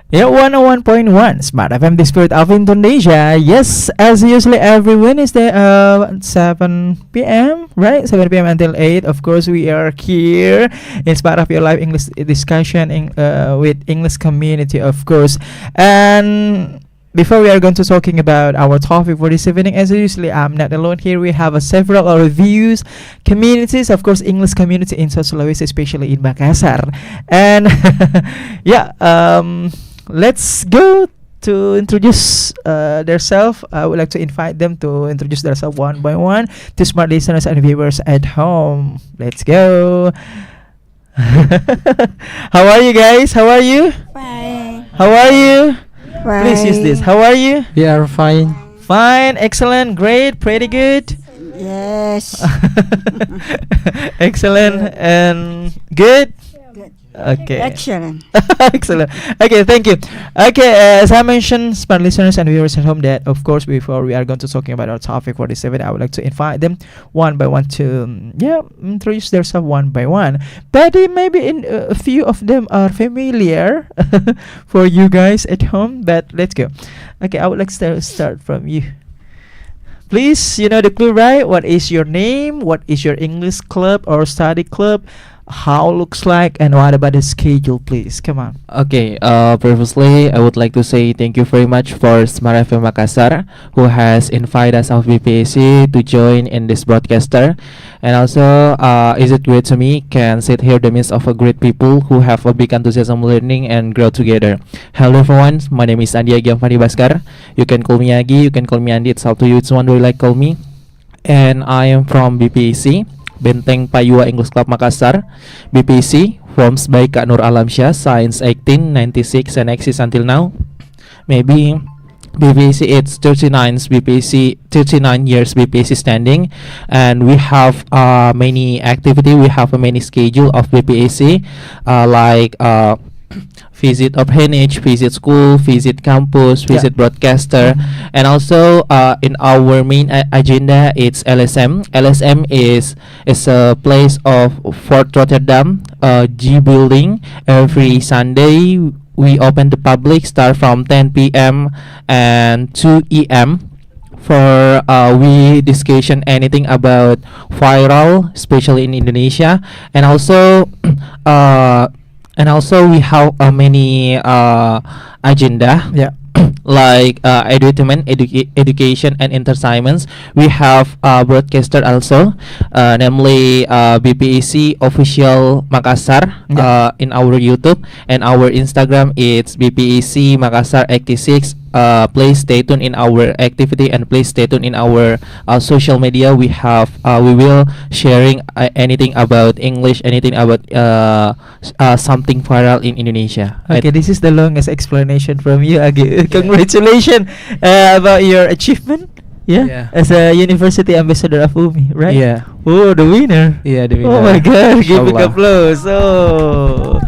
Yeah, 101.1 Smart FM, the spirit of Indonesia. Yes, as usually every Wednesday, 7 p.m., right? 7 p.m. until 8. Of course, we are here in Smart of Your Life English discussion with English community, of course. And before we are going to talking about our topic for this evening, as usually, I'm not alone here. We have several reviews, communities, of course, English community in South Sulawesi, especially in Makassar. And yeah, let's go to introduce themselves. I would like to invite them to introduce themselves one by one to smart listeners and viewers at home. Let's go. How are you guys? How are you? Fine. How are you? Fine. Please use this. How are you? We are fine. Fine, excellent, great, pretty good. Yes. Excellent and good. Good. Okay. Excellent. Excellent. Okay, thank you. Okay, as I mentioned, smart listeners and viewers at home, that of course, before we are going to talking about our topic for this evening, I would like to invite them one by one to introduce themselves one by one. But maybe in a few of them are familiar for you guys at home. But let's go. Okay, I would like to start from you. Please, you know the clue, right? What is your name? What is your English club or study club? How looks like, and what about the schedule, please? Come on. Okay, previously I would like to say thank you very much for Smart FM Makassar, who has invited us of BPAC to join in this broadcaster. And also, is it great to me can sit here the midst of a great people who have a big enthusiasm learning and grow together. Hello everyone, my name is Andi Agi Amfani Baskar. You can call me Agi, you can call me Andi, it's up to you which one do you like call me. And I am from BPAC, Benteng Payua English Club Makassar. BPC forms by Kak Nur Alamsyah since 1896 and exists until now. Maybe BPC it's 39 years BPC standing, and we have many activity. We have a many schedule of BPAC, like visit orphanage, visit school, visit campus, visit broadcaster, and also in our main agenda it's LSM. LSM is a place of Fort Rotterdam, G building. Every Sunday we open the public start from 10 p.m. and 2 e.m. for we discussion anything about viral, especially in Indonesia, and also we have many agenda. Yeah. Like edutainment, education and entertainments. We have broadcaster also, namely BPAC official Makassar in our YouTube, and our Instagram it's BPAC Makassar 86. Please stay tuned in our activity, and please stay tuned in our social media. We will sharing anything about English, anything about something viral in Indonesia. Okay, this is the longest explanation from you, Agi. Congratulations about your achievement. Yeah. As a university ambassador of UMI, right? Yeah. Oh, the winner. Yeah, the Oh my God, give big Inshallah. applause. Oh,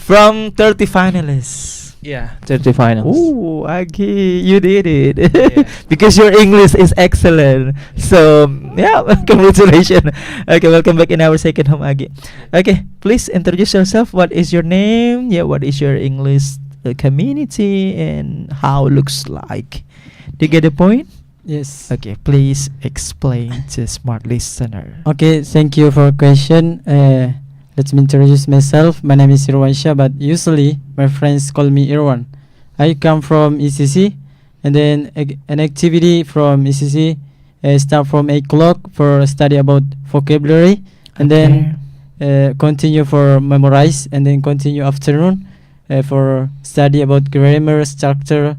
from 30 finalists. Yeah, 30 finals. Oh, Agi, you did it. Yeah. Because your English is excellent. So, yeah, congratulations. Okay, welcome back in our second home, Agi. Okay, please introduce yourself. What is your name? Yeah, what is your English community and how it looks like? Do you get the point? Yes. Okay, please explain to smart listener. Okay, thank you for question. Let me introduce myself. My name is Irwan Shah, but usually my friends call me Irwan. I come from ECC, and then an activity from ECC start from 8 o'clock for study about vocabulary, and then continue for memorize, and then continue afternoon for study about grammar, structure,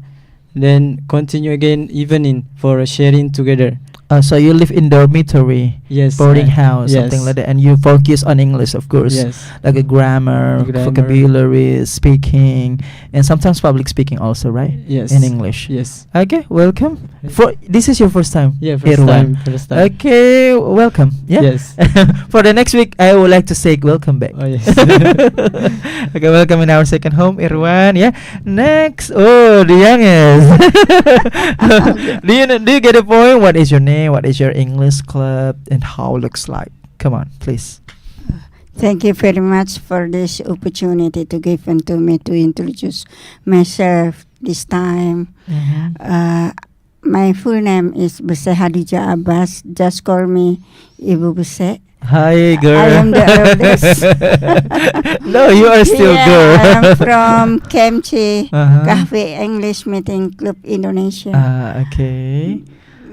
then continue again evening for sharing together. So you live in dormitory, Yes. boarding house, yes. something like that, and you focus on English, of course, Yes. like a grammar, vocabulary, speaking, and sometimes public speaking also, right? Yes. In English. Yes. Okay, welcome. For this is your first time. Yeah, first Irwan. time. First time. Okay, welcome. Yeah. Yes. For the next week, I would like to say welcome back. Oh yes. Okay, welcome in our second home, Irwan. Yeah. Next, oh, the youngest. Do you get the point? What is your name? What is your English club, and how it looks like? Come on, please. Thank you very much for this opportunity to given to me to introduce myself this time. Mhm. My full name is Bese Hadijah Abbas. Just call me Ibu Bese. Hi, girl. I am the eldest. No, you are still Yeah, girl. I am from Kemchi Uh-huh. Cafe English Meeting Club Indonesia. Okay.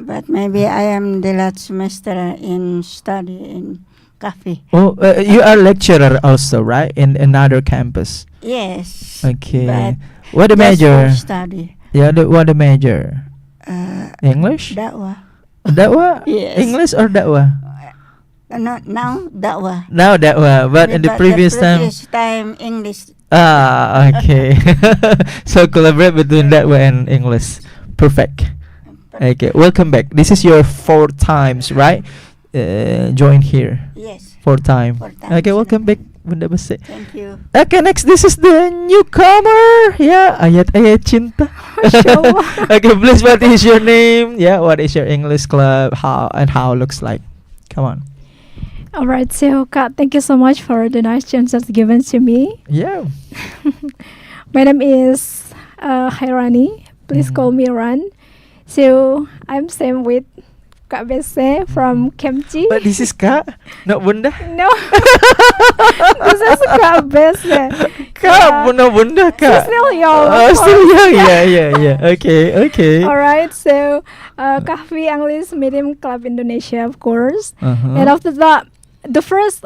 But maybe I am the last semester in study in Cafe. Oh, you are lecturer also, right? In another campus. Yes. Okay. But What the just major? for study. Yeah, what the major? English? Dakwah. Dakwah? Yes. English or dakwah? Now dakwah. Now dakwah, but in the previous time. time English. Okay. So collaborate between dakwah and English. Perfect. Okay, welcome back. This is your 4 times, right? Join here. Yes. 4 time. 4 times. Okay, welcome back, Bunda Bese. Thank you. Okay, next this is the newcomer. Yeah, ayat-ayat cinta. Okay, please, what is your name? Yeah, what is your English club? How looks like? Come on. All right, so Kak, thank you so much for the nice chance that's given to me. Yeah. My name is Khairani. Please Mhm. call me Ran. So I'm same with Kak Bese from Kemchi. But this is Kak, not Bunda. No, this is Kak Bese. Kak, Bunda, She's Kak. still young. Oh, of still course. young. Yeah. Okay. All right, so Kahfi English Medium Club Indonesia, of course. Uh-huh. And after that, the first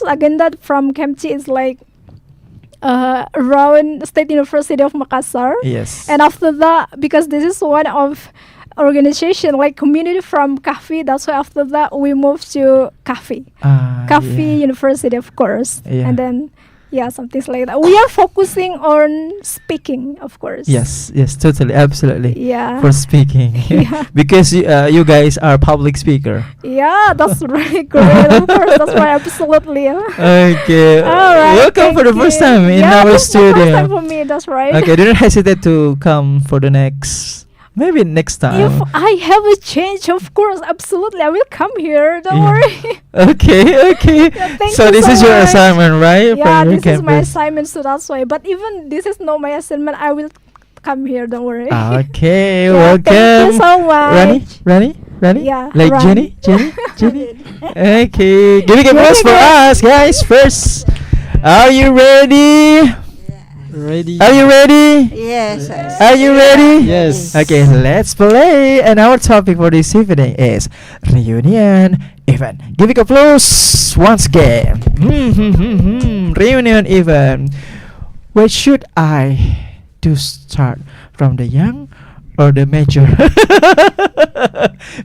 agenda from Kemchi is like around State University of Makassar. Yes. And after that, because this is one of organization like community from Kahfi, that's why after that we moved to Kahfi Yeah. University, of course. Yeah. And then something like that. We are focusing on speaking, of course. Yes, totally, absolutely. Yeah. For speaking. Yeah. Because you guys are public speaker. Yeah, that's really great. Of course, that's why absolutely. Okay. All right. Welcome for the thank first you. time in Yeah, our this is the first time studio. for me. That's right. Okay, don't hesitate to come for the maybe next time. If I have a change, of course, absolutely, I will come here. Don't Yeah. worry. Okay. Yeah, thank So you this so is your much. assignment, right? Yeah, From your this is my campus? assignment, so that's why. But even this is not my assignment, I will come here. Don't worry. Okay, Yeah, welcome. Thank you so much. Rani? Yeah, Like Rani. Jenny? Okay, giving applause for us, guys. First, are you ready? Ready? Are you ready? Yes. Are you ready? Yes. Okay, let's play. And our topic for this evening is reunion event. Giving applause once again. Reunion event. Where should I do start? From the young or the major?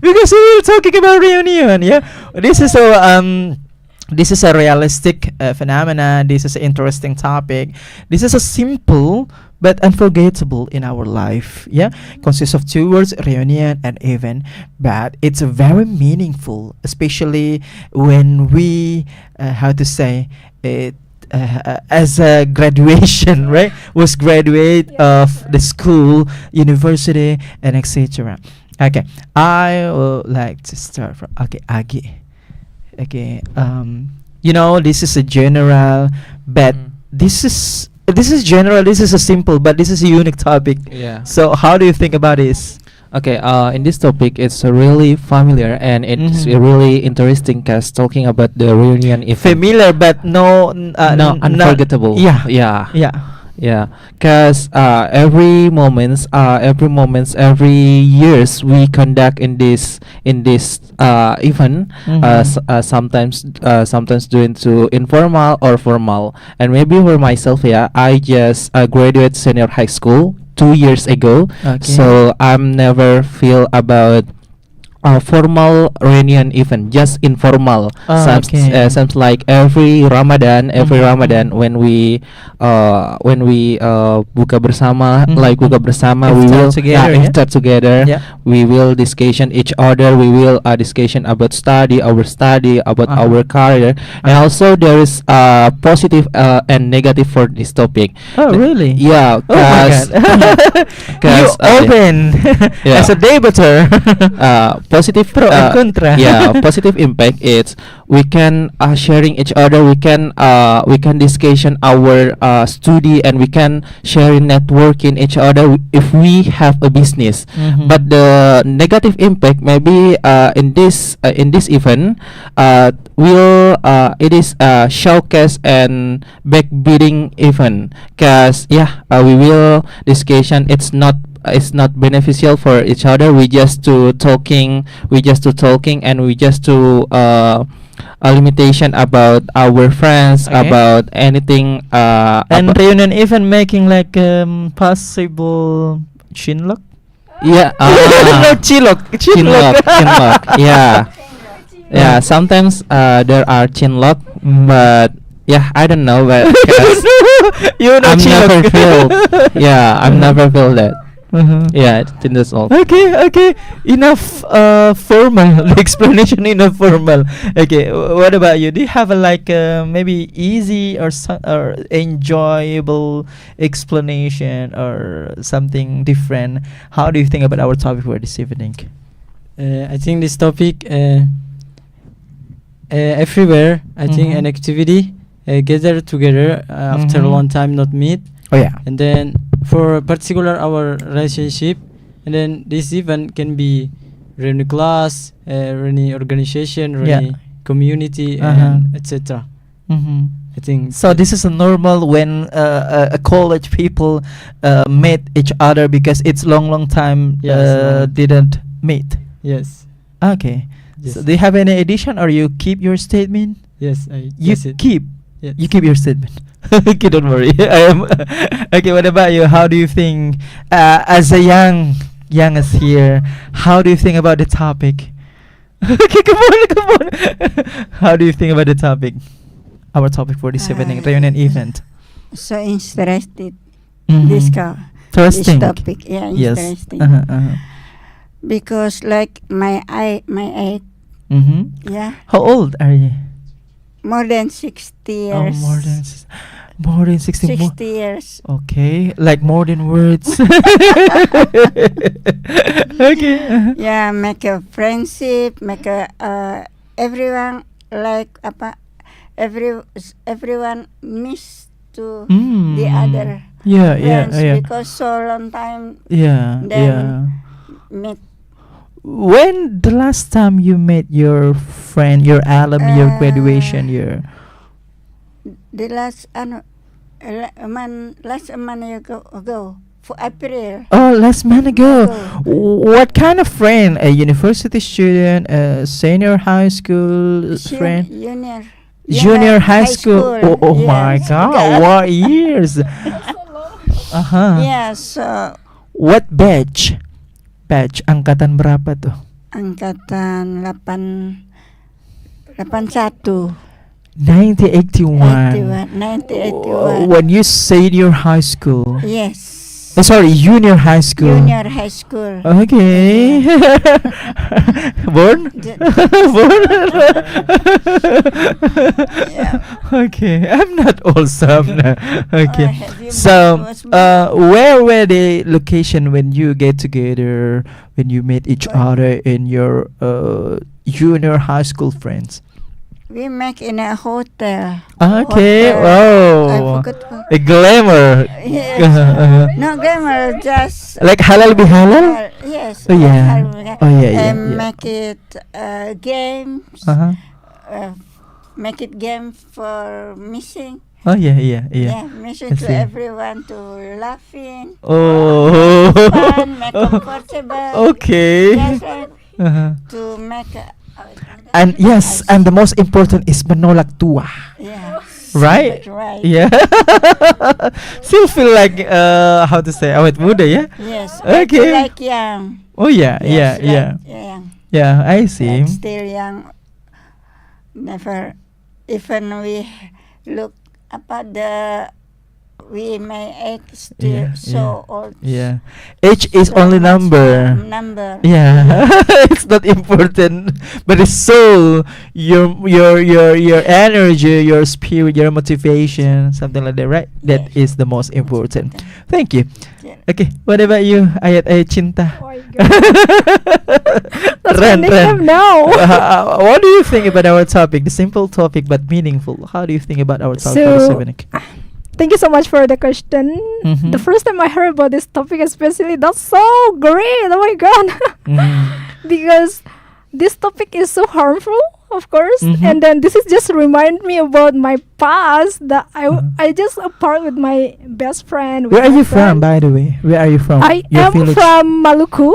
Because we were talking about reunion, yeah. This is a realistic phenomena. This is an interesting topic. This is a simple but unforgettable in our life. Yeah, consists of 2 words, reunion and event. But it's very meaningful, especially when we, how to say it, as a graduation, right? Was graduate of the school, university, and etc. Okay, I would like to start from Agi. Okay, this is a general, but this is general. This is a simple, but this is a unique topic. Yeah. So how do you think about this? Okay, in this topic, it's really familiar and it's Mhm. really interesting cause talking about the reunion event. Familiar, but no, No, unforgettable. Yeah. Yeah. Yeah. Yeah, cause every years we conduct in this event. Mhm. Sometimes doing to informal or formal. And maybe for myself, yeah, I just graduate senior high school 2 years ago. Okay. So I'm never feel about formal reunion event, just informal. Okay. Sounds like every Ramadan Mhm. when we buka bersama, Mhm. like buka bersama, we Iftar will together, yeah? iftar together. Yeah. We will discussion each other. We will discussion about our study, about Uh-huh. our career, and also there is positive and negative for this topic. Oh, really? Yeah, Oh my cause, God. You cause, open yeah. as a debater. positive Pro and contra. yeah, positive impact. It's we can sharing each other. We can discussion our study, and we can sharing networking each other if we have a business. Mhm. But the negative impact maybe in this event will it is showcase and backbidding event, cause yeah, we will discussion. It's not beneficial for each other. We just to talking, and we just to a limitation about our friends, Okay. about anything And about, reunion event making like possible chinlock. yeah, No, chilok. chinlock, chinlock, yeah. Yeah, sometimes there are chinlock, but yeah, I don't know, but 'cause You know I'm never chilok. feel. Yeah, I'm never feel that. Mhm. Yeah, I think that's all. Okay. Enough formal the explanation. Enough formal. Okay, what about you? Do you have a like maybe easy or enjoyable explanation or something different? How do you think about our topic for this evening? I think this topic everywhere. I think Mhm. an activity gather together after a Mhm. long time not meet, Oh yeah. and then for particular our relationship, and then this event can be any class, any organization, Yeah. any community, Uh-huh. and etc. Mm-hmm. I think So this is a normal when a college people meet each other because it's long time Yes, long. didn't meet. yes, Okay. yes, So do you have any addition or you keep your statement? yes, I You guess it. keep. Yes. You keep your statement. Okay, don't worry. I am okay. What about you? How do you think, as a youngest here, how do you think about the topic? Okay, come on. How do you think about the topic? Our topic for this evening, reunion event. So interested Mhm. this Interesting. topic. Yeah, Yes. interesting. Uh-huh. Because like my age, Mm-hmm. yeah, How old are you? more than 60 Oh, years. more than 60. 60 years. Okay, like more than words. Okay. Yeah, make a friendship, make a everyone like everyone miss to the other Yeah, friends yeah. because so long time Yeah, Then- yeah. meet. When the last time you met your friend, your alum, your Uh, graduation year? The last last month ago for April. Oh, last month ago. Ago. What kind of friend? A university student, a senior high school friend? Junior high school. Oh my Yes. God! What years? Uh-huh. Yeah, so What batch? Batch angkatan berapa tuh? angkatan 81. 1981. 1981. When you senior high school. Yes. Sorry, junior high school. Junior high school. Okay. Born? J- Born? Yeah. Okay. I'm not also. Okay. have you So, was born? where were the location when you get together, when you meet each Where? other in your junior high school friends? We make in a hotel. Okay. Hotel. I Wow. forgot what. A glamour. Yes. No grammar, just Like halal bihalal? yes. Oh yeah. halal. Oh yeah, yeah. And yeah. make it games. Uh-huh. Make it game for missing. Oh yeah, yeah, yeah. Missing I to see. everyone to laughing. Oh. Fun, make comfortable. Okay. Just like Uh-huh. to make And yes, and the most important is menolak tua. yeah. Right? That's right. Yeah. Still feel like how to say awet muda ya? Yes. Okay. Like young. Oh yeah, Yes, yeah, like young. yeah. I see. Like still young. Never, even we look about we may age still Yeah, so old. Yeah. Age is So only much number. Number. Yeah, it's not important, but it's soul, your energy, your spirit, your motivation, something like that, right? That Yes. is the most important. Thank you. Okay, what about you, ayat-ayat cinta? Oh my God. That's my Ren, nickname now. What do you think about our topic? The simple topic but meaningful. How do you think about our topic for this So, evening? Thank you so much for the question. Mhm. The first time I heard about this topic, especially, that's so great. Oh my God. Because this topic is so harmful, of course, Mhm. and then this is just remind me about my past that Mhm. I just apart with my best friend. with Where are my you from, friend. by the way? Where are you from? I Your am village? from Maluku.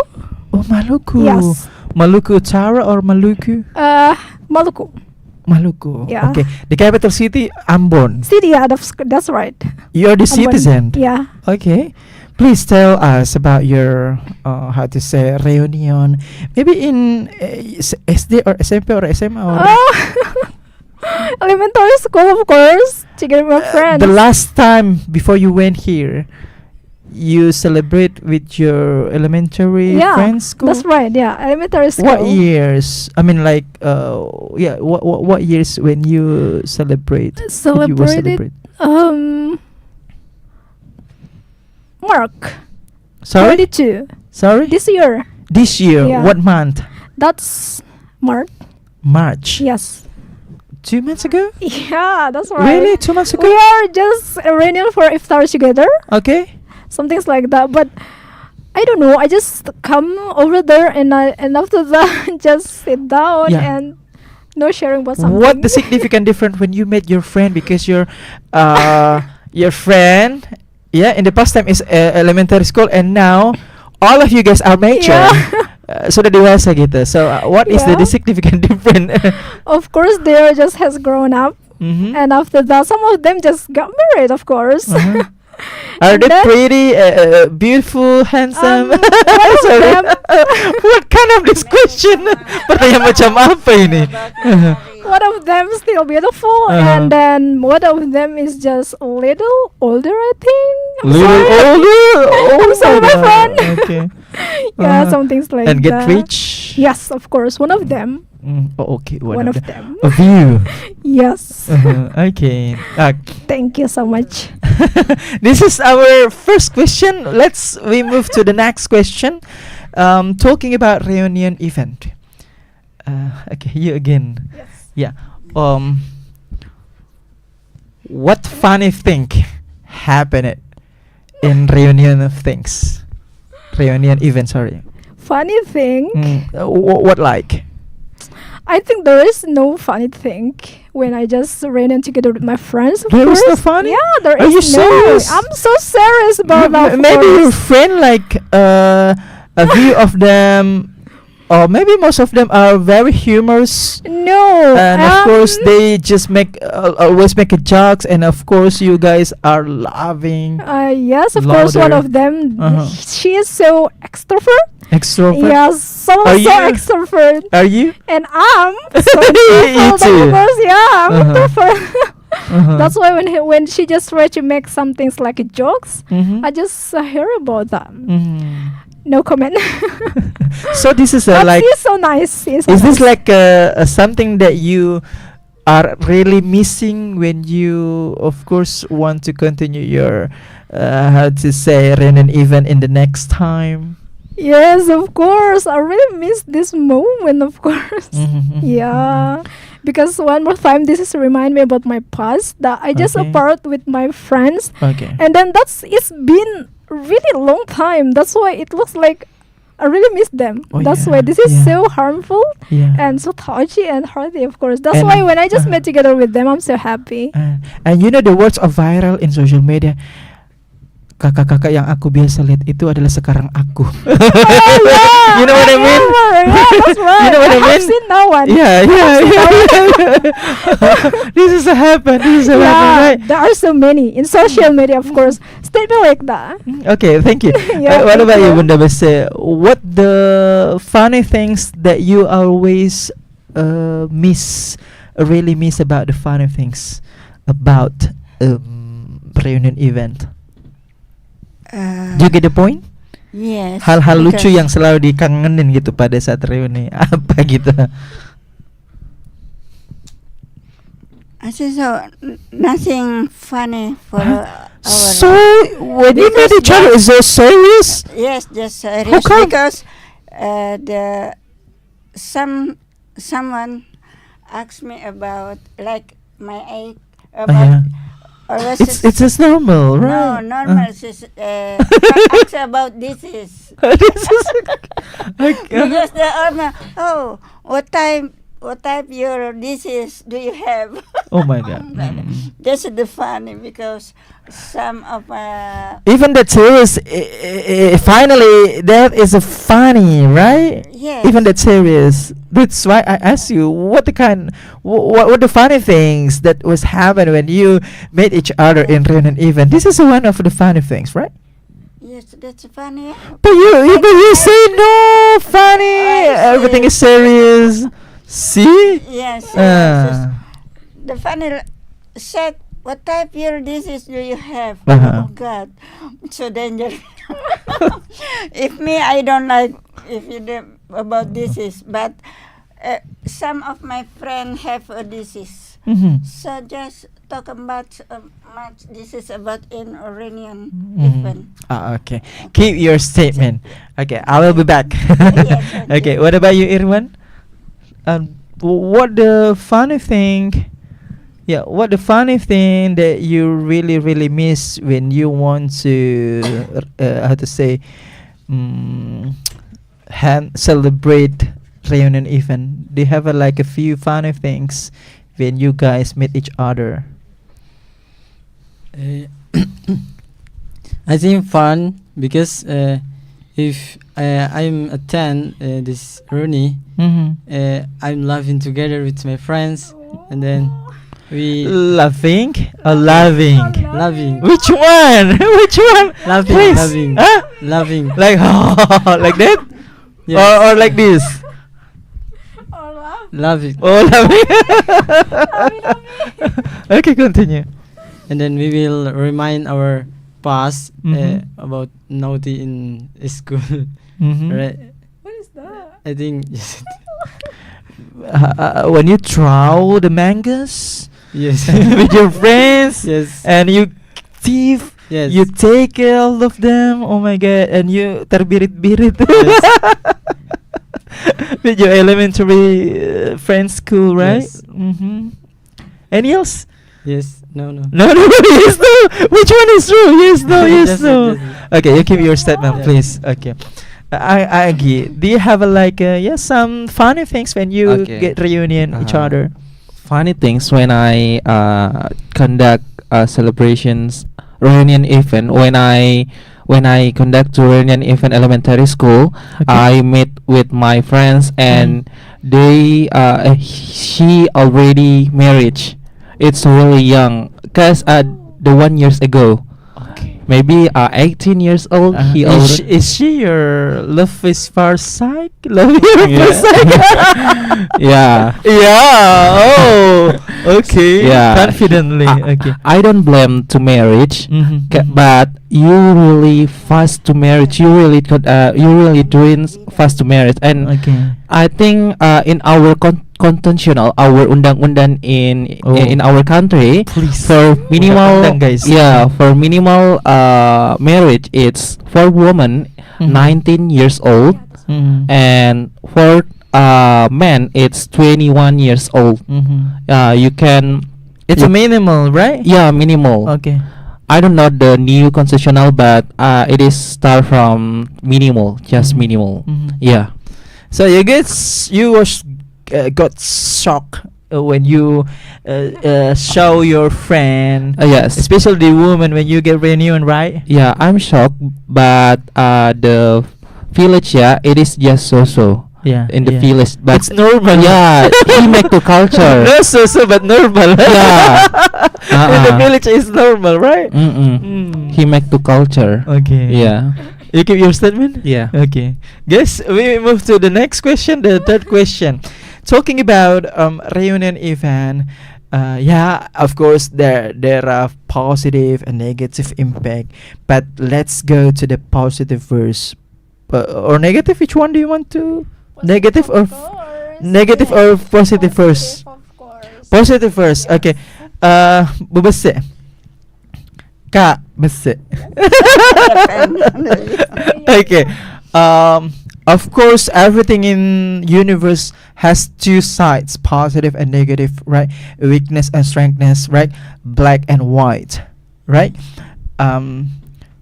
Oh, Maluku. Yes. Maluku Utara or Maluku? Maluku Maluku. Yeah. Okay. The capital city, Ambon. city. Yeah, that's right. You're the Ambon. citizen. Yeah. Okay. Please tell us about your how to say reunion. Maybe in SD or SMP or SMA or Oh, elementary school, of course. Together with my friends. the last time before you went here, you celebrate with your elementary Yeah, friends school. That's right. Yeah, elementary school. What years? I mean, like, yeah. What years when you celebrate? When you were Celebrated. Mark Sorry, 22 sorry. this year. This year, Yeah. what month? That's Mark. March. Yes. 2 months ago. Yeah, that's right. Really, 2 months ago? We are just reunion for iftar together, Okay. some things like that. But I don't know. I just come over there and after that just sit down Yeah. and no sharing about something. What the significant difference when you met your friend, because your friend, yeah, in the past time is elementary school and now all of you guys are mature. Yeah. Sudah dewasa gitu. So what is the Yeah. significant difference? Of course, they are just has grown up, Mhm. and after that, some of them just got married. Of course. Uh-huh. Are And they then- pretty, beautiful, handsome? One of Sorry. them- What kind of this question? Pertanyaan macam apa ini? One of them still beautiful, Uh-huh. and then one of them is just a little older, I think. I'm Little sorry. older. Oh I'm sorry, my God. friend. Okay. Yeah, Uh-huh. some things like And get that. rich. Yes, of course. One of them. Oh, okay. One of them. them. Of you. Yes. Okay. Thank you so much. This is our first question. We move to the next question. Talking about reunion event. Okay, you again. Yes. Yeah. What funny thing happened in reunion of things? Reunion event. Sorry. Funny thing. What like? I think there is no funny thing when I just ran in together with my friends. Of There is no course. funny? Yeah, there Are is you no. serious? I'm so serious about that. of Maybe your course. friend like a few of them, or maybe most of them are very humorous, No. and of course they just always make jokes, and of course you guys are laughing. Yes, of course, one louder. of them. Uh-huh. She is so extrovert. Extrovert. Yes, so Are so you? extrovert, Are you? and I'm so You introvert. too. Of course, yeah, I'm Uh-huh. introvert. Uh-huh. That's why when she just tried to make some things like jokes, Mhm. I just hear about them. Mhm. No comment. So this is But like. she's so nice. She's so Is this nice. like something that you are really missing when you, of course, want to continue your, how to say, reunion event in the next time? Yes, of course. I really miss this moment, of course. Mhm. Yeah. Because one more time, this is remind me about my past that I just Okay. apart with my friends, Okay. and then it's been really long time. That's why it looks like I really miss them. Oh, That's yeah, why this is yeah. so harmful Yeah. and so touchy and hearty, of course. That's And, why when I just uh-huh. met together with them, I'm so happy. And you know the words of viral in social media. Kakak-kakak yang aku biasa lihat itu adalah sekarang aku. Yeah, You know what I mean? remember. Yeah, that's right. You know what I have mean? seen that one. Yeah. This is a happen. This is a happen, Yeah, right? there are so many in social media, of course. Statement like that. Okay, thank you. Yeah, What thank about you, you. Bunda Bese? What the funny things that you always really miss about the funny things about reunion event? Do you get the point? Yes. Hal-hal lucu because- yang selalu dikangenin gitu pada saat reuni apa gitu? I say so. Nothing funny for. So when you met Because each other, is so serious? Yes, just How serious come? because the someone asked me about like my age about always It's just normal, no right? normal ask about this is This is okay. because the oh what type your disease do you have? Oh my God. That's the funny because some of Even that series, finally, that is a funny, right? yes Even that series. That's why I asked you what the what the funny things that was happened when you met each other in reunion event. This is one of the funny things, right? yes that's funny. But you say no funny. I Everything see. is serious. See? Yes. The funny said, what type your disease do you have? Uh-huh. Oh God, so dangerous. If me, I don't like if you do about disease, but some of my friends have a disease. Mm-hmm. So just talk about much disease about in Iranian Mhm. even. Okay. Keep your statement. Okay, I will be back. Yes, Okay, what about you, Irwan? What the funny thing? Yeah, what the funny thing that you really miss when you want to how to say celebrate reunion event? Do you have like a few funny things when you guys meet each other? Uh, I think fun because if I'm attend this Rooney, Mm-hmm. I'm laughing together with my friends, and then we Laughing or loving? laughing, Which one? Which one? laughing, Please. laughing, Huh? laughing. Like like that? Yes. Or like this? Laughing, Oh, laughing. Okay, continue. and then we will remind our past Mhm. about naughty in school. Mm-hmm. Right? What is that? I think yes, When you throw the mangoes yes, with your friends yes, and you thief, yes. you take all of them. Oh my God! And you terbirit-birit Yes. with your elementary friends school, right? Yes. Mm-hmm. Any else? Yes. No. No, yes, no. Which one is true? Yes, no, yes, Just- no. just- Okay, you keep your statement, Yeah. please. Okay. I agree. Do you have some funny things when you Okay. get reunion each Uh-huh. other? Funny things when I conduct celebrations reunion event when I conduct to reunion event elementary school. Okay. I meet with my friends and they she already married. It's really young cause the 1 years ago Okay. maybe 18 years old he already Is she your love is first sight? Love your Yeah. first sight? yeah. Yeah. Oh. Okay. Yeah. Confidently. Okay. I don't blame to marriage. Mhm. But you really fast to marriage. You really doing fast to marriage, and Okay. I think in our constitutional, our undang-undang in Oh. in our country Please. for minimal Undang-undang, guys. yeah for minimal marriage it's for women Mhm. 19 years old Mhm. and for men it's 21 years old. Mhm. You can It's a you- minimal, right? yeah minimal. Okay. I don't know the new constitutional, but it is start from minimal, just Mhm. minimal. Mhm. Yeah. So you was got shocked when you show your friend, Yes. especially the woman when you get reunion, right? Yeah, I'm shocked, but the village, yeah, it is just so Yeah. in the yeah. village, but It's normal. yeah, he make the culture. No, so but normal. Yeah. In the Uh-uh. village is normal, right? Mm-mm. Mm. He make the culture. Okay. Yeah. You keep your statement? Yeah. Okay. Guys, we move to the next question, the third question. Talking about reunion event, yeah, of course there are positive and negative impact, but let's go to the positive first. Or negative, which one do you want to? Negative or negative or positive first? Of course. Positive first. Okay. Bubase. Kak, bese. Depend on the Okay. Of course, everything in universe has two sides, positive and negative, right? Weakness and strengthness, right? Black and white, right?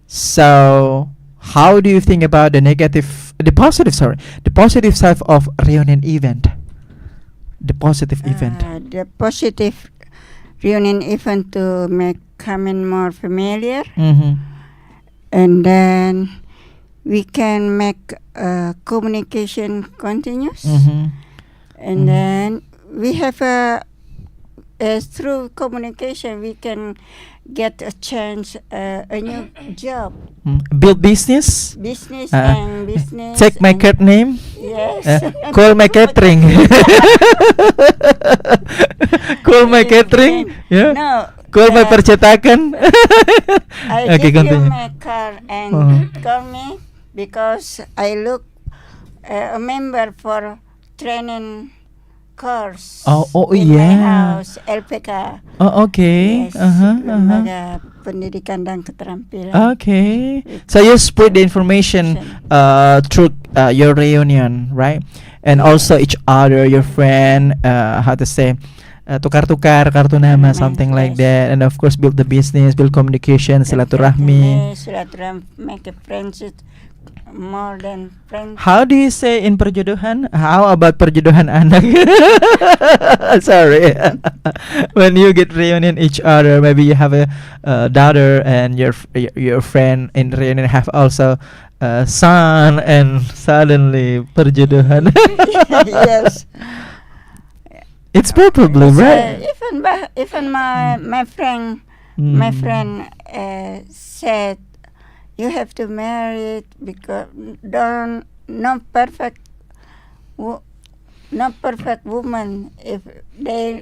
So how do you think about the positive side of reunion event? The positive event. The positive reunion event to make coming more familiar, Mm-hmm. and then we can make communication continuous, Mm-hmm. and Mhm. then we have through communication we can get a chance a new job, Build business. business Uh, and business. Check my and- card name. Yes. Call my catering. Call my catering. Yeah. No. Call my uh, percetakan. I Okay, give you continue. my card and Uh-huh. call me because I look a member for training course. Oh, in yeah. my house LPK. Oh, okay. Yes, Uh-huh. Lembaga Pendidikan dan Keterampilan. Okay. So you spread the information through your reunion, right? And also each other, your friend, how to say, tukar-tukar kartu nama, something like Yes. that. And of course, build the business, build communication, silaturahmi. Silaturahmi, make a friendship more than friends. How do you say in perjodohan? How about perjodohan anak? Sorry. When you get reunion each other, maybe you have a daughter and your friend in reunion have also a son, and suddenly perjodohan. Yes. It's probably So, right. even my friend Mm. my friend said you have to marry it because don't no perfect woman if they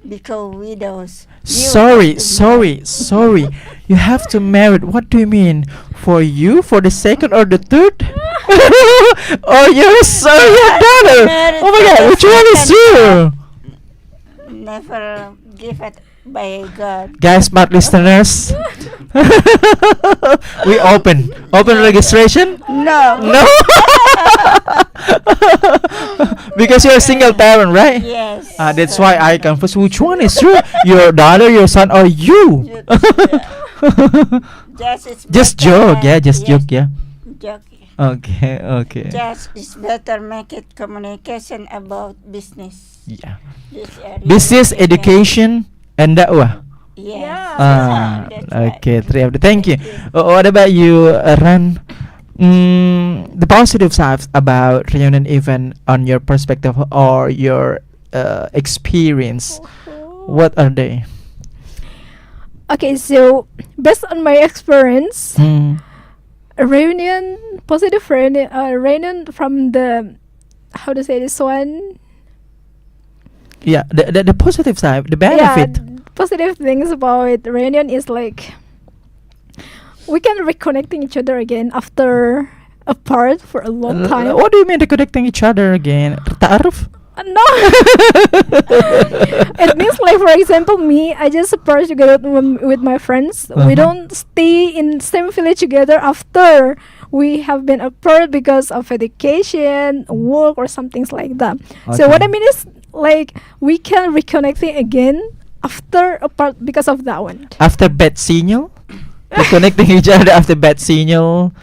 become widows. You have to Sorry. You have to marry. What do you mean? For you, for the second or the third? Or your son, your daughter? Married Oh my for God, the which one is second you? never give it by God. Guys, smart listeners, we open registration. No. No, because you're a single parent, right? Yes. That's why I confused. Which one is true? Your daughter, your son, or you? It's Just better, joke, yeah. Just yes, joke, yeah. joke. Okay. Just it's better make it communication about business. Yeah. This area. Business, Okay. education, and dakwah. Yes. Ah, That's right. okay. Three of the. Thank you. What about you, Ran? The positive sides about reunion event on your perspective or your experience. What are they? Okay, so based on my experience, Hmm. a reunion, positive reunion, reunion from the, how to say this one? Yeah, the positive side, the benefit. Yeah, positive things about reunion is like we can reconnecting each other again after apart for a long time. What do you mean reconnecting each other again? Ta'aruf? No. It means like, for example, me, I just apart together with my friends. Uh-huh. We don't stay in same village together after we have been apart because of education, work, or some things like that. So what I Okay. mean is like we can reconnecting again after apart because of that one. After bad signal? Reconnecting each other after bad signal?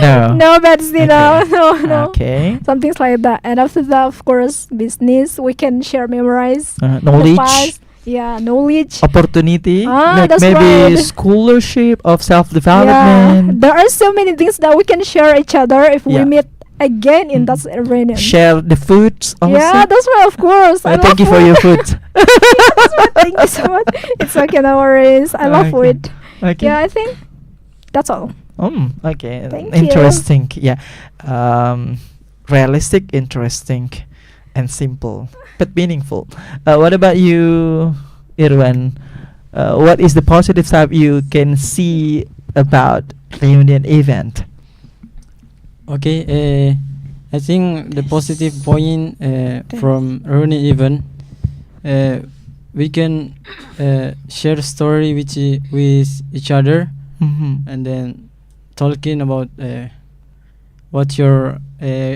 No. No, but you know, Okay. no. Okay. Some things like that. And after that, of course, business. We can share, memorize. the Knowledge, past. Yeah, knowledge. opportunity, Ah, like that's maybe right. scholarship of Yeah, self-development. there are so many things that we can share each other if Yeah. we meet again in Mm. that reunion. Share the foods also. Yeah, that's right, of course. I Thank you love for your food. food. That's right, thank you so much. It's okay, no worries. I love Okay. food. Okay. Yeah, I think that's all. Okay. Thank you. Interesting. Yeah. Realistic, interesting, and simple, but meaningful. What about you, Irwan? What is the positive side you can see about reunion event? Okay, I think the positive point from reunion event, we can share story with each other, and then talking about what your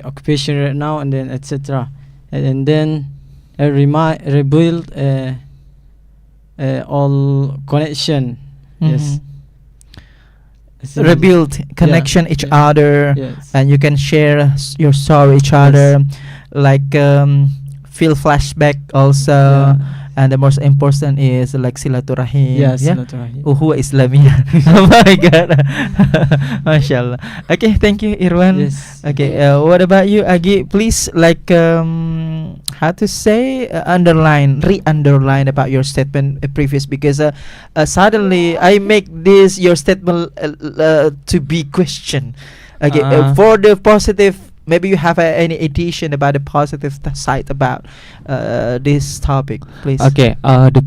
occupation right now, and then etc. And then rebuild all connection. Yes. Rebuild connection each yeah. other, Yes. and you can share your story each other, like feel flashback also. Yeah. And the most important is like silaturahim. Yes. Yeah. silaturahim. Uhuwa Islamiyah. Oh my God. Masya Allah. Okay, thank you, Irwan. Yes. Okay, what about you, Agi? Please, like, how to say, re-underline about your statement previous, because suddenly I make this your statement to be questioned. Okay, for the positive, maybe you have any addition about the positive side about this topic, please. Okay, the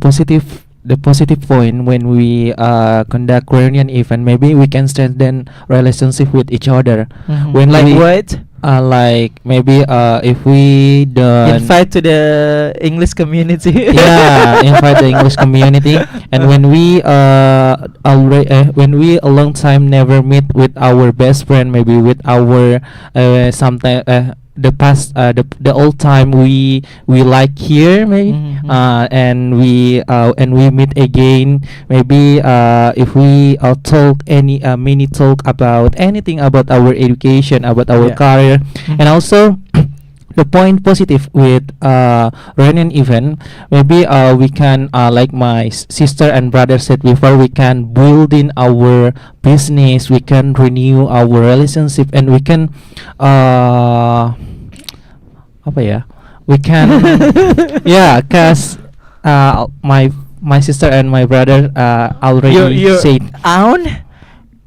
positive point when we conduct reunion event, maybe we can strengthen relationship with each other. When Like we, what? like maybe if we don't Invite to the English community. yeah, invite the English community, and when we already when we a long time never meet with our best friend, maybe with our sometime the past the old time we like here, maybe and we meet again, maybe if we talk many talk about anything about our education, about our Yeah. career, and also the point positive with reunion event, maybe we can like my sister and brother said before, we can build in our business, we can renew our relationship, and we can apa ya, we can yeah, cause my sister and my brother already You're said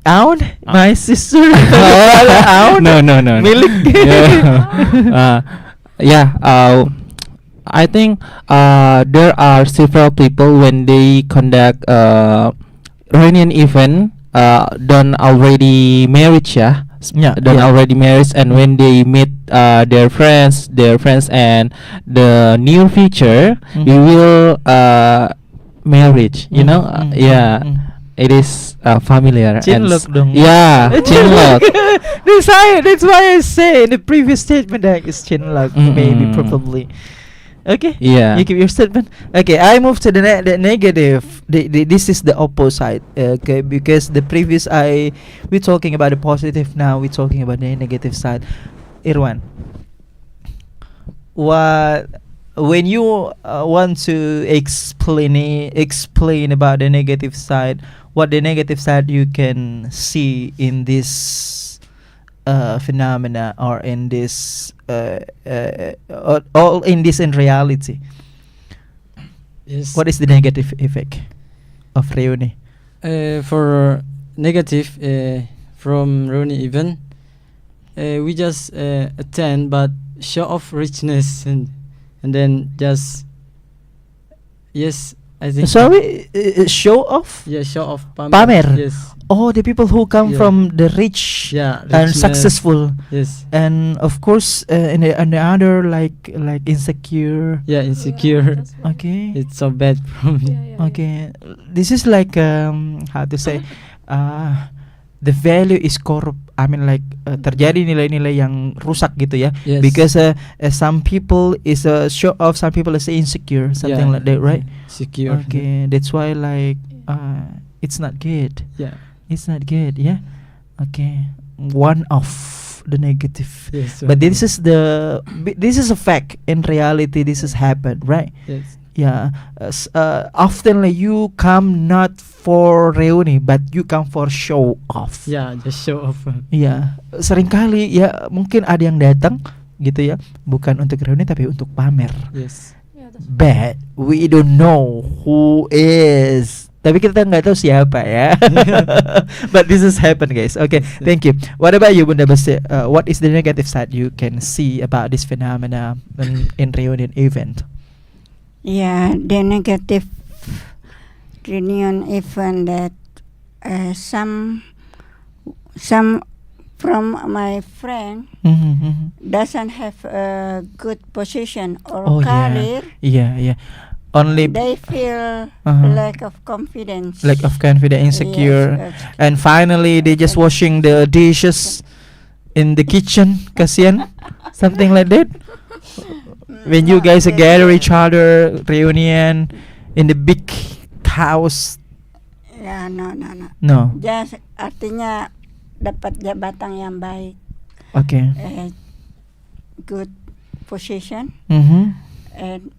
Aun, my sister. Aun. no Milik. I think there are several people when they conduct reunion event done already married, Yeah, done yeah. already married, and when they meet their friends and the near future, we will marriage, you know. Yeah, it is familiar. Cinlok dong. Yeah, cinlok. That's why I say in the previous statement that is chinlock, maybe, Mm-mm. probably. Okay. Yeah. You give your statement. Okay, I move to the negative. This is the opposite. Okay, because the previous we're talking about the positive. Now we're talking about the negative side. Irwan, what when you want to explain about the negative side, what the negative side you can see in this phenomena, or in this all in this in reality? Yes. What is the negative effect of reuni? For negative from reunion event, we just attend but show off richness, and then just yes, I think Sorry, show off. yeah, show off Pamer. Yes. Oh, the people who come Yeah. from the rich Yeah, and richness. successful, Yes. and of course, in the other, like insecure. Yeah, insecure. Okay. It's so bad from me. Okay, this is like how to say, the value is corrupt. I mean, like terjadi nilai-nilai yang rusak gitu ya. Yes. Because some people is show off, some people is insecure, something Yeah, like that, right? Secure. Okay, that's why like it's not good. Yeah. It's not good, yeah. Okay, one of the negative. Yes. But this is this is a fact. In reality, this has happened, right? Yes. Yeah. Often like, you come not for reuni, but you come for show off. Yeah, just show off. Iya, seringkali ya mungkin ada yang datang gitu ya, bukan untuk reuni tapi untuk pamer. Yes. But we don't know who is. Tapi kita nggak tahu siapa ya. But this has happened, guys. Okay, thank you. What about you, Bunda Besi? What is the negative side you can see about this phenomena in reunion event? Yeah, the negative reunion event that some from my friend doesn't have a good position or Oh, career. Yeah, yeah. only they feel Uh-huh. lack of confidence. lack of confidence, insecure, Yes, and finally they just washing the dishes in the kitchen, kasian, something like that. When you No, guys they gather feel- each other, reunion in the big house, Ya, no. no, Just artinya dapat jabatan yang baik, okay. good position, Mm-hmm. and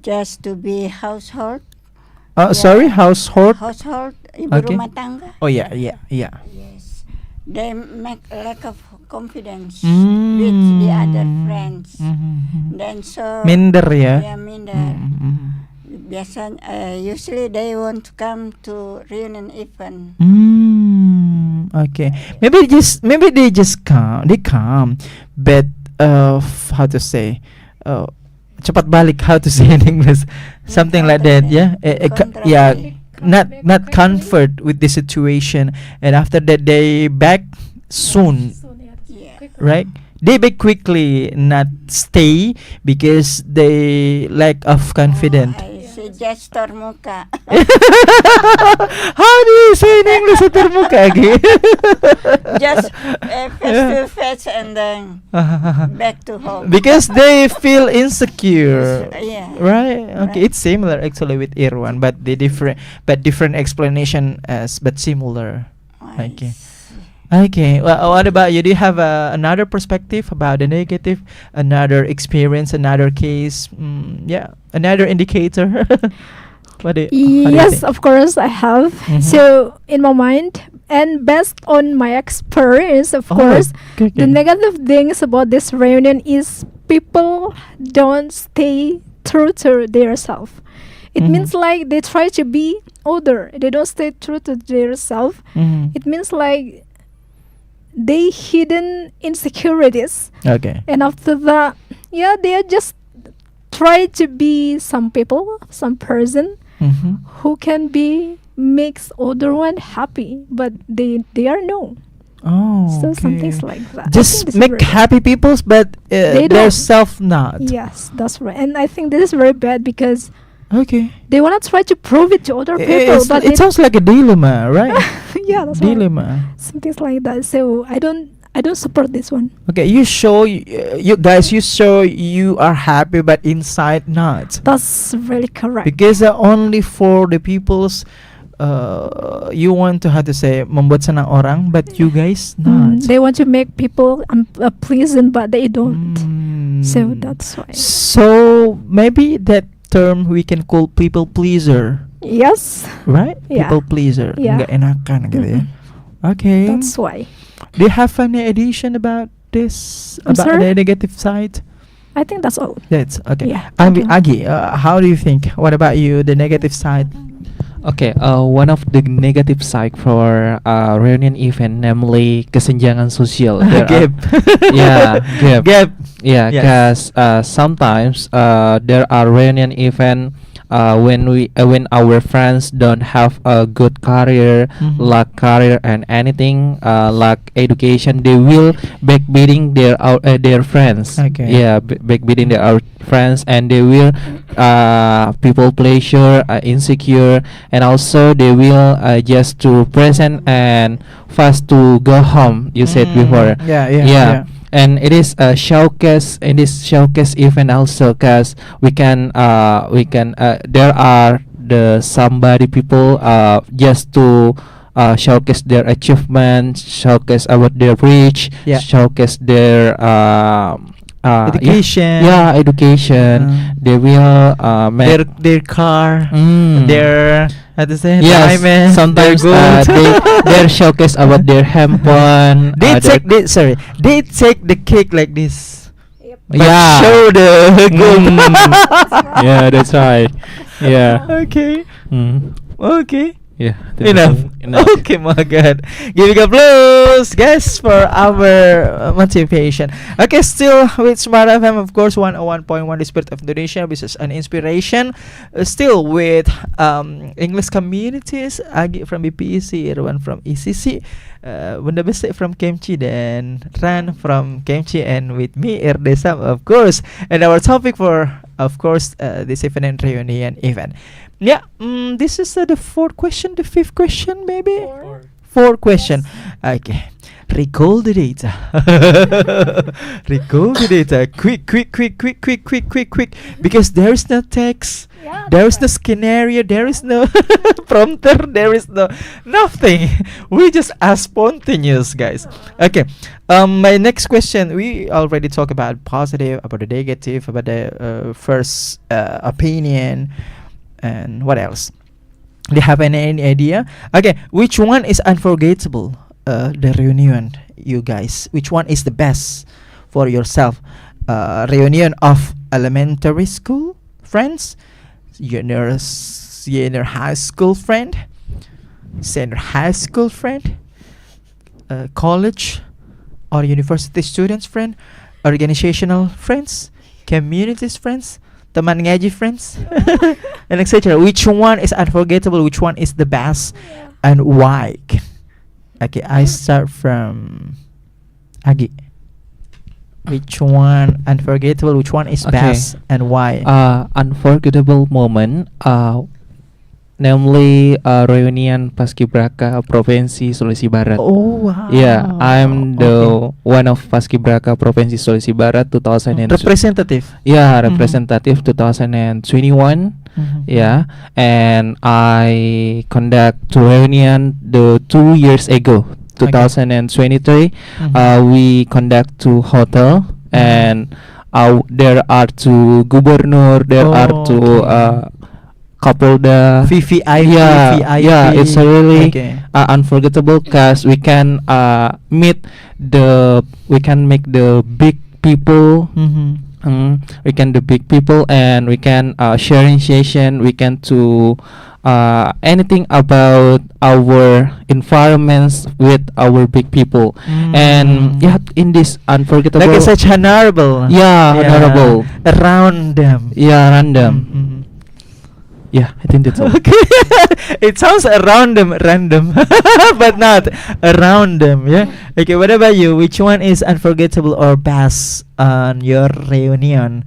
just to be household. Sorry, household. Household, ibu Okay. rumah tangga. Oh yeah. Yes. They make lack of confidence with the other friends. Mm-hmm. Then so Minder ya. yeah, minder. Mm-hmm. Biasanya usually they want to come to reunion event. Okay. Maybe they just come. They come, but how to say? Cepat balik. How to say in English? Something like that. Yeah. Yeah. Not comfort with the situation, and after that they back soon, Yeah. right? They back quickly, not stay because they lack of confidence. I see gesture muka. How do you say in English termuka again? Just face to face and then back to home. Because they feel insecure. Yeah. Right. Okay. Right. It's similar actually with Irwan, but different explanation as but similar. I Okay. see. Okay. Well, what about you? Do you have another perspective about the negative, another experience, another case? Yeah, another indicator. How do you Yes, think? of course I have. Mhm. So in my mind and based on my experience, of Oh, course, okay. the negative things about this reunion is people don't stay true to their self. It Mhm. means like they try to be older. They don't stay true to their self. Mhm. It means like they hidden insecurities, Okay. and after that, yeah, they are just try to be some people, some person Mhm. who can be makes other one happy, but they are no. Oh. So some okay. things like that. I Just think this is make very happy peoples, but They their don't. self not. Yes, that's right. And I think this is very bad because Okay. they wanna try to prove it to other people, but It sounds like a dilemma, right? yeah, that's right. Dilemma. Some things like that. So I don't support this one. Okay, you show you guys. You show you are happy, but inside not. That's really correct. Because only for the people's you want to how to say membuat senang orang, but you guys not. They want to make people pleasant, but they don't. So Mm. that's why. So maybe that term we can call people pleaser, Yes, right? Yeah. People pleaser, Yeah. nggak enakan gitu ya. Mhm. Okay. that's why. Do you have any addition about this? I'm About sorry? the negative side? I think that's all. That's okay. Yeah, thank you. Agi, how do you think? What about you? The negative side? Okay, one of the negative side for reunion event, namely kesenjangan sosial. There are- Gap. yeah, gap. Gap. Yeah, Yes. because sometimes there are reunion event when our friends don't have a good career, Mhm. lack career and anything, lack education, they will backbiting their friends. Okay. Yeah, backbiting their friends, and they will people pleasure, insecure, and also they will just to present and fast to go home. You said before. Yeah. Yeah. And it is a showcase in this showcase event also, cause we can there are the somebody people just to showcase their achievements, showcase about their reach, Yeah. showcase their Education. yeah, education. They will make Their car. Mm. Their how to say Yes, diamond, sometimes their gold. they showcase about their handphone. They their- they take the cake like this. But Yeah. show the gold. Yeah, that's right. Yeah. Okay. Okay. Yeah. Enough. Okay, my God. Giving applause, guys, for our motivation. Okay, still with Smart FM, of course, 101.1 The Spirit of Indonesia, which is an inspiration. Still with English communities, Agi from BPEC, Irwan from ECC, Bunda Besek from Kemchi, dan Ran from Kemchi, and with me, Irdesam, of course. And our topic for of course, this event and reunion event. Yeah, this is the fourth question, the fifth question, maybe. Fourth question. Okay. Recall the data. Recall the data. Quick. Because there is no text. Yeah, There is no scenario. There is no prompter. There is no nothing. We just are spontaneous, guys. Okay. My next question. We already talked about positive, about the negative, about the first opinion, and what else? Do you have any idea? Okay, which one is unforgettable? The reunion, you guys. Which one is the best for yourself? Reunion of elementary school friends, junior high school friend, senior high school friend, college or university students friend, organizational friends, communities friends, teman ngaji friends, and etc. Which one is unforgettable? Which one is the best, and why? Okay, I start from Agi. Which one unforgettable? Which one is Okay. best, and why? Unforgettable moment, namely reunion Paskibraka Provinsi Sulawesi Barat. Oh wow! Yeah, I'm the Okay. one of Paskibraka Provinsi Sulawesi Barat 2000 Representative. yeah, Mhm. representative 2021. Mhm. Yeah, and I conduct to reunion the 2 years ago, 2023. Mhm. We conduct to hotel, and there are two gubernur, there are two Okay. Kapolda. VVIP. Yeah, VVIP. yeah, it's a really Okay. unforgettable cause we can we can make the big people. Mhm. We can do big people, and we can sharing session. We can do anything about our environments with our big people. And yeah, in this unforgettable, Like it's such honorable. yeah, honorable, Around them. yeah, random. Mhm. Yeah, I think that's all. Okay. It sounds around them random, but not around them. Yeah. Okay. What about you? Which one is unforgettable or best on your reunion?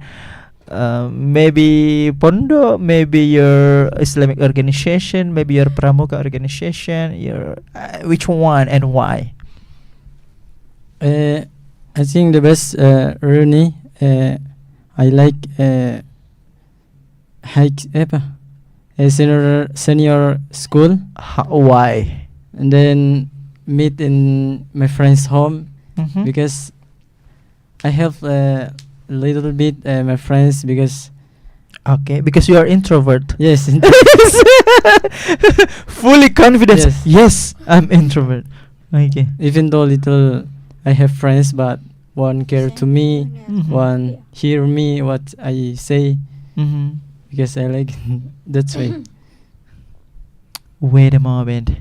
Maybe Pondo, maybe your Islamic organization, maybe your Pramuka organization. Your which one and why? I think the best reunion I like hike senior school, Why? and then meet in my friend's home Mhm. because I help a little bit my friends because Okay, because you are introvert. yes Fully confident. Yes. Yes, I'm introvert. Okay. even though little I have friends but one care to me, Mhm. one hear me what I say Mhm. because I like that's way. Wait a moment.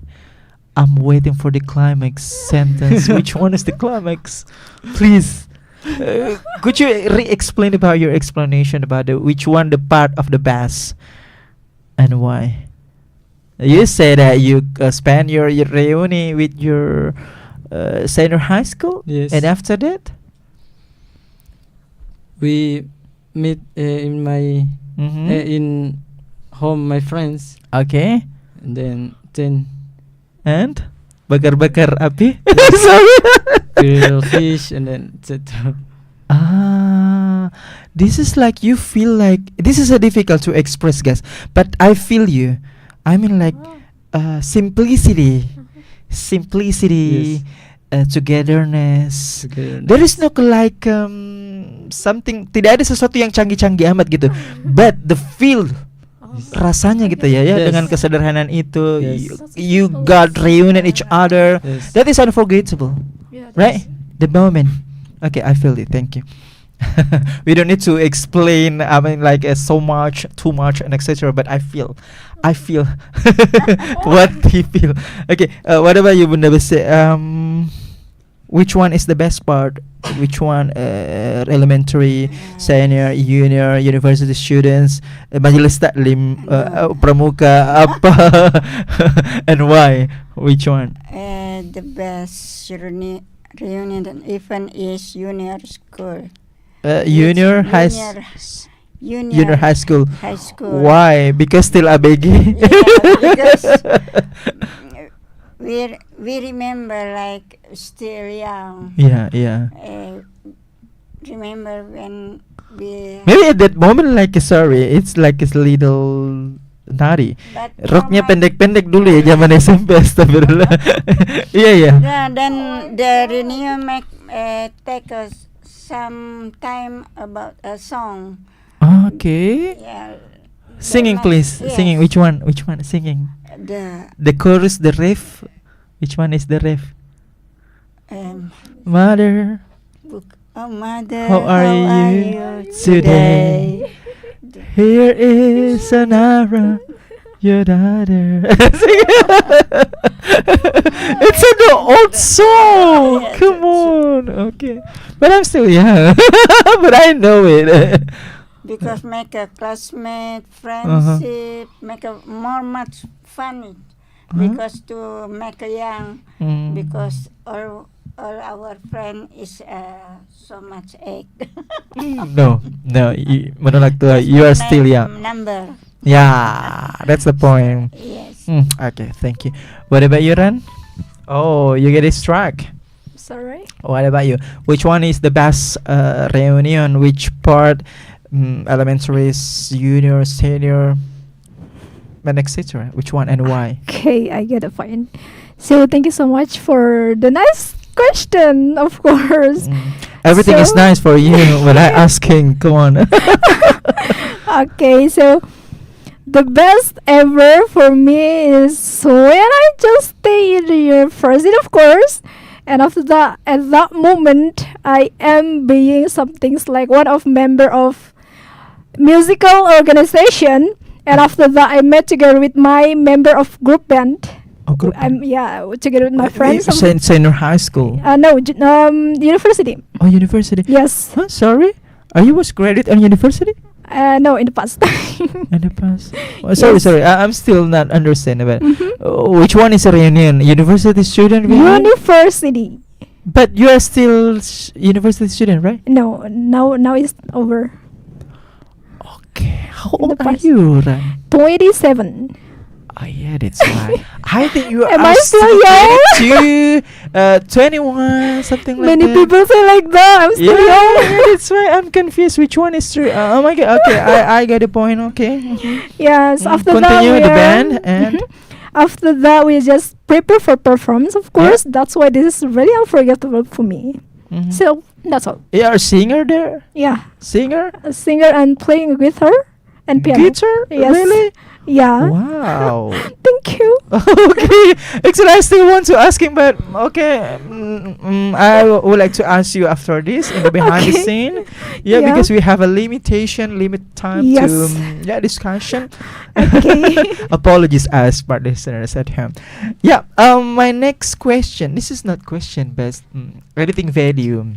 I'm waiting for the climax sentence. Which one is the climax? Please. Could you re-explain about your explanation about which one the part of the bass and why? You said that you spend your reunion with your senior high school, Yes. and after that, We meet in my Mhm. in home my friends Okay, and then and bakar-bakar api. Yes. Sorry. grill fish and then etc. This is like you feel like this is a difficult to express, guys. But I feel you. I mean, like simplicity, Yes. togetherness. Together. There is no like something. Tidak ada sesuatu yang canggih-canggih amat gitu. But the feel rasanya gitu ya, Yes. dengan kesederhanaan itu, Yes. you got reunion each other. Yes. That is unforgettable. Yeah, Right? The moment. Okay, I feel it. Thank you. We don't need to explain. I mean, like so much, too much, and etc. But I feel what he feel. Okay. What about you, Bunda Bese? Which one is the best part? Which one? Elementary, senior, junior, university students, majelis taklim, pramuka, apa, and why? Which one? The best reunion event is junior school. Junior, high. Junior, Junior high school. high school. Why? Because still ABG. Yeah, because we remember like still young. Yeah, yeah. Remember when we. Maybe at that moment like sorry, it's like a little naughty. But Roknya how much- pendek-pendek dulu ya zaman SMP, astagfirullah. Iya ya. Yeah, then the reunion take us some time about a song. Okay. Yeah. Singing the please. yes, Singing. Which one? Which one? Singing. The Chorus, the riff. Which one is the riff? Mother, book. Oh, mother, how are you today? Here is Sonara, your daughter. It's an old song. Yes, Come it's on. Okay. But I'm still young. But I know it. Because make a classmate Uh-huh. friendship, make a more much funny. Huh? Because to make a young, Mm. because all our friend is so much egg. No, no. Menolak tua. You are still young. Number. Yeah, that's the point. Yes. Okay, thank you. What about you, Ran? Oh, you get struck. Sorry. What about you? Which one is the best reunion? Which part? Elementary, junior, senior, and etc. Which one and why? Okay, I get a point. So thank you so much for the nice question, of course. Everything is So- nice for you, but I asking. Come on. Okay, so the best ever for me is when I just stay in the university, of course. And after that, at that moment, I am being some things like one of member of musical organization. And after that, I met together with my member of group band. Oh, group. I'm together with my friends. Senior high school. No, university. Oh, university. Yes. Huh? Sorry, are you was graduate on university No, in the past. in the past? Oh, sorry, Yes. sorry. I'm still not understanding about. Mhm. Which one is a reunion? University student reunion? University. But you are still university student, right? No, now it's over. Okay. How In the old are past. you, Ran? 27. Oh yeah, that's why. I think you Am are I still young? 21, something like Many that. people say like that. I'm still young. Yeah, that's why I'm confused. Which one is true? Oh my god. Okay, I get the point. Okay. Yes. After Continue that, the we are- band and. Mhm. After that, we just prepare for performance. Of course, that's why this is really unforgettable for me. Mhm. So that's all. You are a singer there? Yeah, Singer? a singer and playing a guitar and piano. Guitar? Yes. Really? Yeah. Wow. Thank you. Okay. Actually, I still want to ask him, but okay. I would like to ask you after this in the behind the Okay. scene. Yeah, Yeah. because we have a limit time Yes. to discussion. Okay. Apologies, as smart listeners at home. Yeah. My next question. This is not question, but editing value.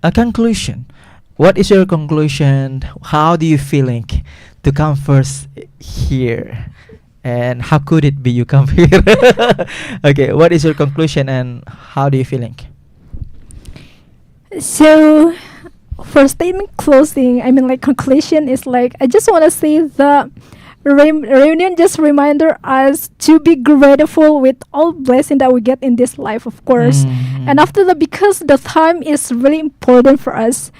A conclusion. What is your conclusion? How do you feeling to come first here? And how could it be you come here? Okay, what is your conclusion and how do you feeling? So, for statement closing, I mean, like conclusion is like I just want to say the reunion just reminder us to be grateful with all blessing that we get in this life, of course. And after that, because the time is really important for us,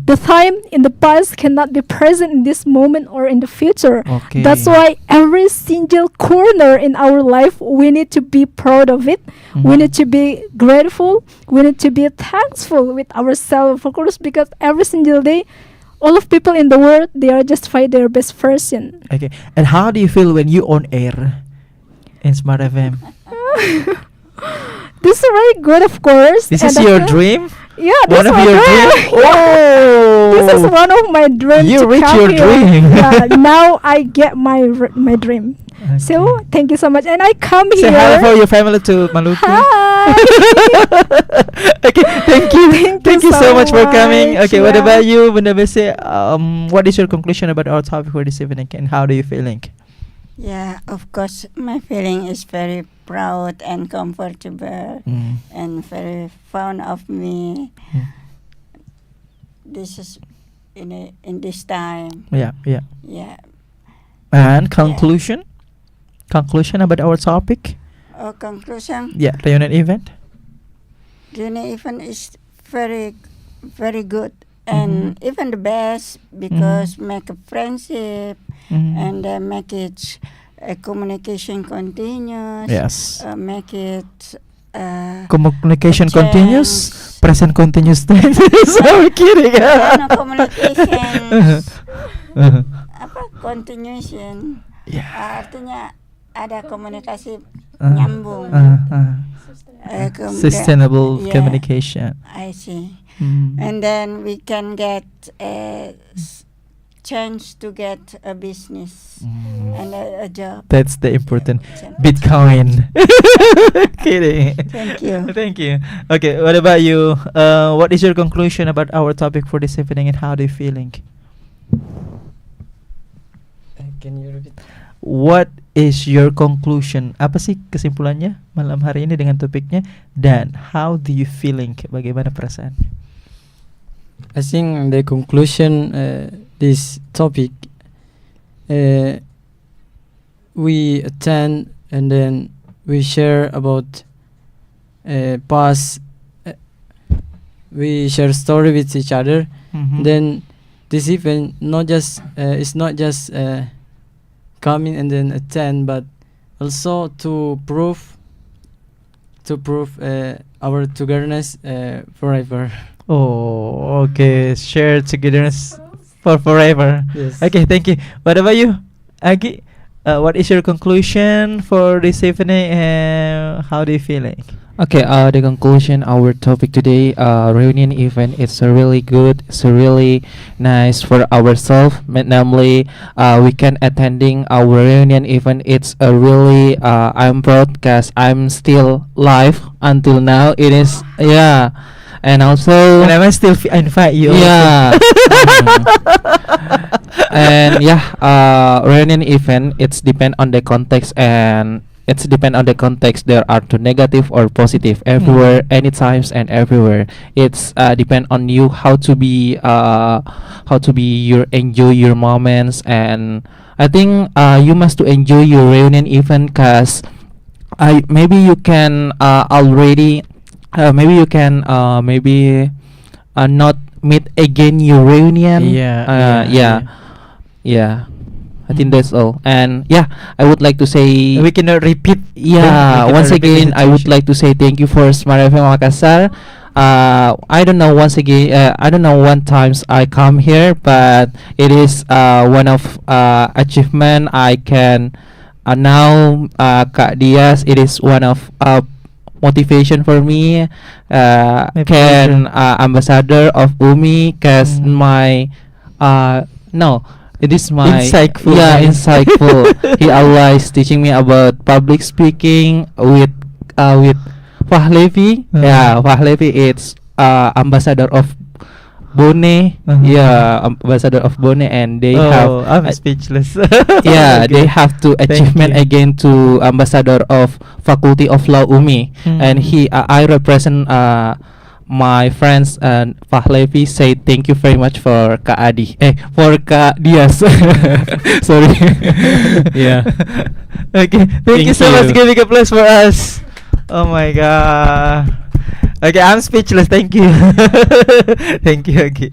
the time in the past cannot be present in this moment or in the future. Okay. That's why every single corner in our life, we need to be proud of it. We need to be grateful. We need to be thankful with ourselves, of course, because every single day, all of people in the world, they are just find their best version. Okay, and how do you feel when you on air in Smart FM? This is very good, of course. This and is I your feel- dream? Yeah, this One is of my your dream. dream? Oh! This is one of my dreams. You to reach come your here. dream. Yeah, now I get my dream. Okay. So thank you so much, and I come Say here. hello for your family to Maluku. Hi. Okay, thank you. Thank you so so much for coming. much, Okay, what yeah. about you, Bunda Bese? What is your conclusion about our topic for this evening and how do you feeling? Yeah, of course, my feeling is very proud and comfortable and very fond of me. Mm. This is in this time. Yeah, yeah. Yeah. And conclusion about our topic. Conclusion. Yeah, reunion event. Reunion event is very very good and Mhm. even the best because make a friendship Mhm. and make it communication continuous. Yes. Make it Communication chance. continuous, present continuous tense. I'm kidding. No, communication apa continuation. Yeah. Artinya ada komunikasi Uh, nyambung. Sustainable Yeah, communication. I see. Mm. And then we can get a chance to get a business and a job. That's the important. Chance. Bitcoin. Kidding. Thank you. Thank you. Okay, what about you? What is your conclusion about our topic for this evening, and how do you feeling? Can you repeat? What is your conclusion? Apa sih kesimpulannya malam hari ini dengan topiknya? Dan how do you feeling? Bagaimana perasaan? I think the conclusion this topic we attend and then we share about past we share story with each other. Mhm. Then this event not just it's not just coming and then attend, but also to prove our togetherness forever. Oh, okay. Share togetherness for forever. Yes. Okay, thank you. What about you, Agi? What is your conclusion for this evening, and how do you feeling? Okay, the conclusion our topic today, reunion event, it's a really good, it's a really nice for ourselves. Namely, we can attending our reunion event. It's a really, I'm proud because I'm still live until now. It is, yeah, and also, And I must still invite you. yeah. And yeah, reunion event, it's depend on the context, and it's depend on the context. There are two negative or positive everywhere, anytimes and everywhere. It's depend on you how to be your enjoy your moments. And I think you must to enjoy your reunion event, cause maybe you can already maybe you can maybe not meet again your reunion. Yeah, I think that's all. And yeah, I would like to say, We cannot repeat. yeah, we once cannot repeat again, the I would situation. like to say thank you for Smart FM Makassar. I don't know, once again, I don't know when times I come here, but it is one of achievement I can now, Kak Diaz, it is one of motivation for me. My Can pleasure. ambassador of UMI, cause Mm. my no, it is my Insightful, yeah, right? insightful. He always teaching me about public speaking with Fahlevi. Yeah, Fahlevi it's ambassador of Bone. Uh-huh. Yeah, ambassador of Bone, and they have I'm speechless. yeah, Okay. they have to Thank achievement you. again to ambassador of Faculty of Law UMI. And Mm. I represent my friends, and Fahlevi say thank you very much for Kak Adi, for Kak Diaz. Sorry. Yeah. Okay, thank you Thank so much you. giving a place for us. Oh my god. Okay, I'm speechless. Thank you. Thank you. Okay.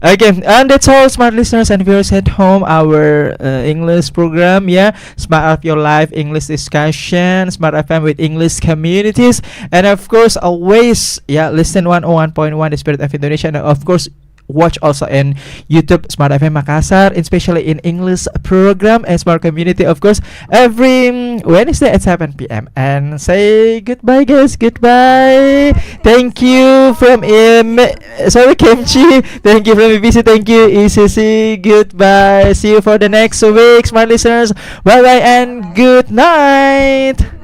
Okay, and that's all, smart listeners and viewers at home. Our English program, yeah, Smart Up Your Life English discussion, Smart FM with English communities, and of course, always, yeah, listen 101.1 The Spirit of Indonesia, and of course, watch also in YouTube Smart FM Makassar, especially in English program and Smart Community, of course, every Wednesday at 7 p.m. And say goodbye, guys. Goodbye. Thank you from Kimchi. Thank you from BBC. Thank you ECC. Goodbye. See you for the next week, smart listeners. Bye bye and good night.